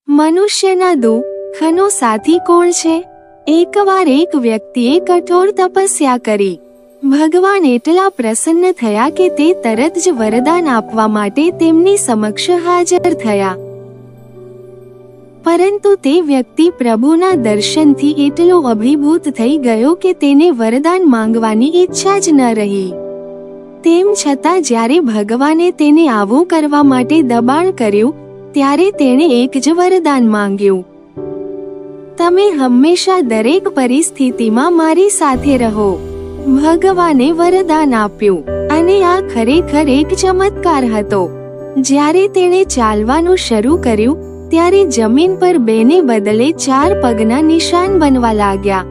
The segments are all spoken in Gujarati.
મનુષ્યના દુઃખનો સાથી કોણ છે? એકવાર એક વ્યક્તિએ કઠોર તપસ્યા કરી. ભગવાન એટલા પ્રસન્ન થયા કે તે તરત જ વરદાન આપવા માટે તેમની સમક્ષ હાજર થયા. પરંતુ તે વ્યક્તિ પ્રભુના દર્શનથી એટલો અભિભૂત થઈ ગયો કે તેને વરદાન માંગવાની ઈચ્છા જ ન રહી. તેમ છતાં જ્યારે ભગવાને તેને આવું કરવા માટે દબાણ કર્યું, ત્યારે તેણે એક જ વરદાન માંગ્યું: તમે હંમેશા દરેક પરિસ્થિતિમાં મારી સાથે રહો. ભગવાને વરદાન આપ્યું, અને આ ખરેખર એક ચમત્કાર હતો. જ્યારે તેણે ચાલવાનું શરૂ કર્યું, ત્યારે જમીન પર 2 ને બદલે 4 પગના નિશાન બનવા લાગ્યા.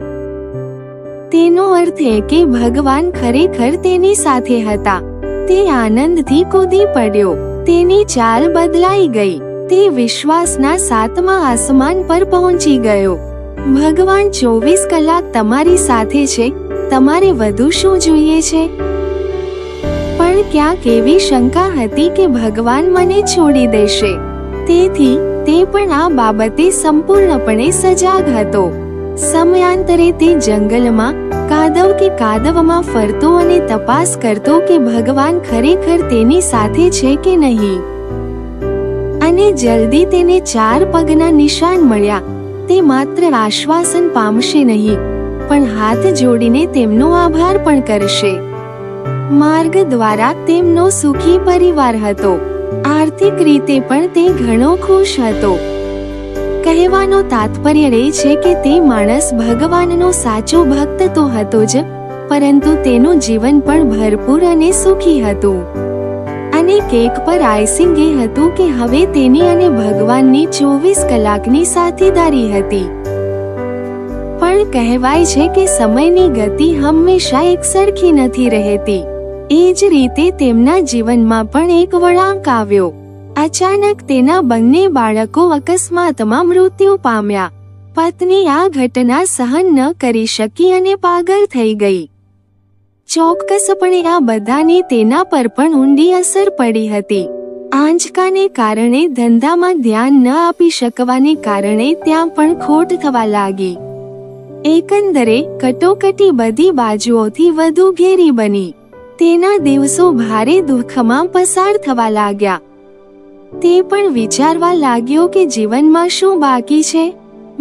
તેનો અર્થ એ કે ભગવાન ખરેખર તેની સાથે હતા. તે આનંદથી કૂદી પડ્યો. તેની ચાલ બદલાઈ ગઈ. તે વિશ્વાસના 7મા આસમાન પર પહોંચી ગયો. ભગવાન 24 કલાક તમારી સાથે છે. તમારે વધુ શું જોઈએ છે? પણ ક્યાંક એવી શંકા હતી કે ભગવાન મને છોડી દેશે. તેથી તે પણ આ બાબતે સંપૂર્ણપણે સજાગ હતો. સમયાંતરે તે જંગલમાં કાદવમાં ફરતો અને તપાસ કરતો કે ભગવાન ખરેખર તેની સાથે છે કે નહીં. અને જલ્દી તેને 4 પગના નિશાન મળ્યા. તે માત્ર આશ્વાસન પામશે નહીં, પણ હાથ જોડીને તેમનો આભાર પણ કરશે. માર્ગ દ્વારા તેમનો સુખી પરિવાર હતો. આર્થિક રીતે પણ તે ઘણો ખુશ હતો. કહેવાનો તાત્પર્ય એ છે કે તે માણસ ભગવાનનો સાચો ભક્ત તો હતો જ, પરંતુ તેનું જીવન પણ ભરપૂર અને સુખી હતું. અને કેક પર આઈસિંગ એ હતું કે હવે તેની અને ભગવાનની 24 કલાકની સાથીદારી હતી. પણ કહેવાય છે કે સમયની ગતિ હંમેશા એકસરખી નથી રહેતી. એ જ રીતે તેમના જીવનમાં પણ એક વળાંક આવ્યો. અચાનક તેના બંને બાળકો અકસ્માતમાં મૃત્યુ પામ્યા. પત્ની આ ઘટના સહન ન કરી શકી અને પાગલ થઈ ગઈ. ચોક્કસપણે આ બધાની તેના પર પણ ઊંડી અસર પડી હતી. આંચકાને કારણે ધંધામાં ધ્યાન ન આપી શકવાને કારણે ત્યાં પણ ખોટ થવા લાગી. એકંદરે કટોકટી બધી બાજુઓથી વધુ ઘેરી બની. તેના દિવસો ભારે દુઃખમાં પસાર થવા લાગ્યા. તે પણ વિચારવા લાગ્યો કે જીવનમાં શું બાકી છે?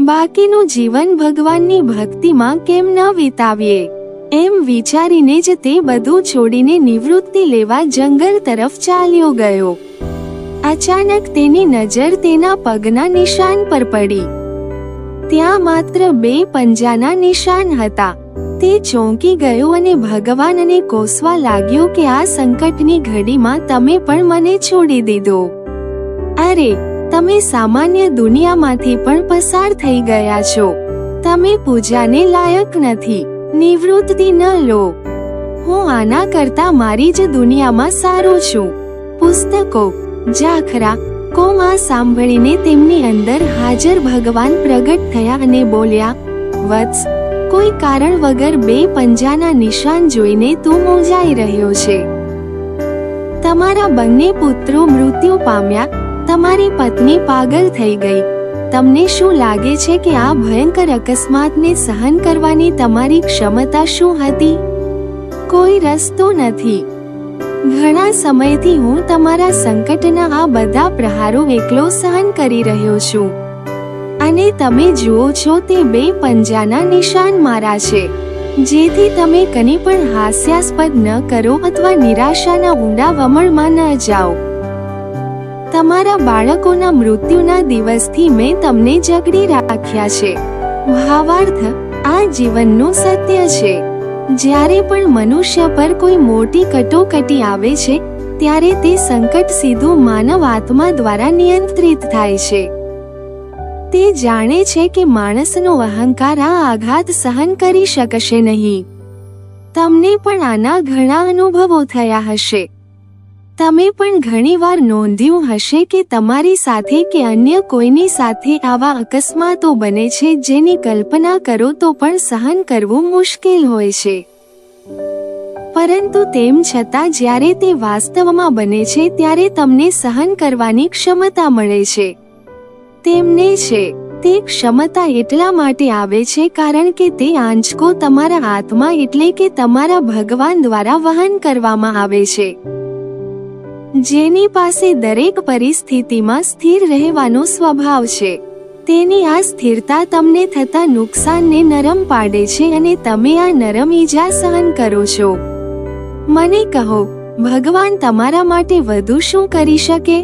બાકીનું જીવન ભગવાનની ભક્તિમાં કેમ ન વિતાવીએ? એમ વિચારીને જ તે બધું છોડીને નિવૃત્તિ લેવા જંગલ તરફ ચાલ્યો ગયો. અચાનક તેની નજર તેના પગના નિશાન પર પડી. ત્યાં માત્ર 2 પંજાના નિશાન હતા. તે ચોંકી ગયો અને ભગવાનને કોસવા લાગ્યો કે આ સંકટની ઘડીમાં તમે પણ મને છોડી દીધો. અરે, તમે સામાન્ય દુનિયામાંથી પણ પસાર થઈ ગયા છો. તમે પૂજાને લાયક નથી. નિવૃત્તિ ન લો. હું આના કરતા મારી જ દુનિયામાં સારો છું. પુસ્તકો, જાખરા, કોમ. આ સાંભળીને તેમની અંદર હાજર ભગવાન પ્રગટ થયા અને બોલ્યા: વત્સ, કોઈ કારણ વગર 2 પંજાના નિશાન જોઈને તું મૂંઝાઈ રહ્યો છે. તમારા બંને પુત્રો મૃત્યુ પામ્યા. તમારી પત્ની પાગલ થઈ ગઈ. તમને શું લાગે છે કે આ ભયંકર અકસ્માતને સહન કરવાની તમારી ક્ષમતા શું હતી? કોઈ રસ્તો નથી. ઘણા સમયથી હું તમારા સંકટના આ બધા પ્રહારો એકલો સહન કરી રહ્યો છું. અને તમે જુઓ છો તે 2 પંજાના નિશાન મારા છે. જેથી તમે કની પણ હાસ્યાસ્પદ ન કરો અથવા નિરાશાના ઊંડા વમળમાં ન જાઓ. તમારા બાળકોના મૃત્યુના દિવસથી મેં તમને જકડી રાખ્યા છે. ભાવાર્થ, આ જીવનનું સત્ય છે. જ્યારે પણ મનુષ્ય પર કોઈ મોટી કટોકટી આવે છે, ત્યારે તે સંકટ સીધું માનવ આત્મા દ્વારા નિયંત્રિત થાય છે. તે જાણે છે કે માણસનો અહંકાર આ આઘાત સહન કરી શકશે નહીં. તમને પણ આના ઘણા અનુભવો થયા હશે. તમે પણ ઘણીવાર નોંધ્યું હશે કે તમારી સાથે કે અન્ય કોઈની સાથે આવા અકસ્માતો બને છે જેની કલ્પના કરો તો પણ સહન કરવું મુશ્કેલ હોય છે. પરંતુ તેમ છતાં જ્યારે તે વાસ્તવમાં બને છે ત્યારે તમને સહન કરવાની ક્ષમતા મળે છે. તેમને છે. તે ક્ષમતા એટલા માટે આવે છે કારણ કે તે આંચકો તમારા આત્મા એટલે કે તમારા ભગવાન દ્વારા વહન કરવામાં આવે છે, જેની પાસે દરેક પરિસ્થિતિમાં સ્થિર રહેવાનો સ્વભાવ છે. તેની આ સ્થિરતા તમને થતા નુકસાનને નરમ પાડે છે અને તમે આ નરમ ઈજા સહન કરો છો. મને કહો, ભગવાન તમારા માટે વધુ શું કરી શકે?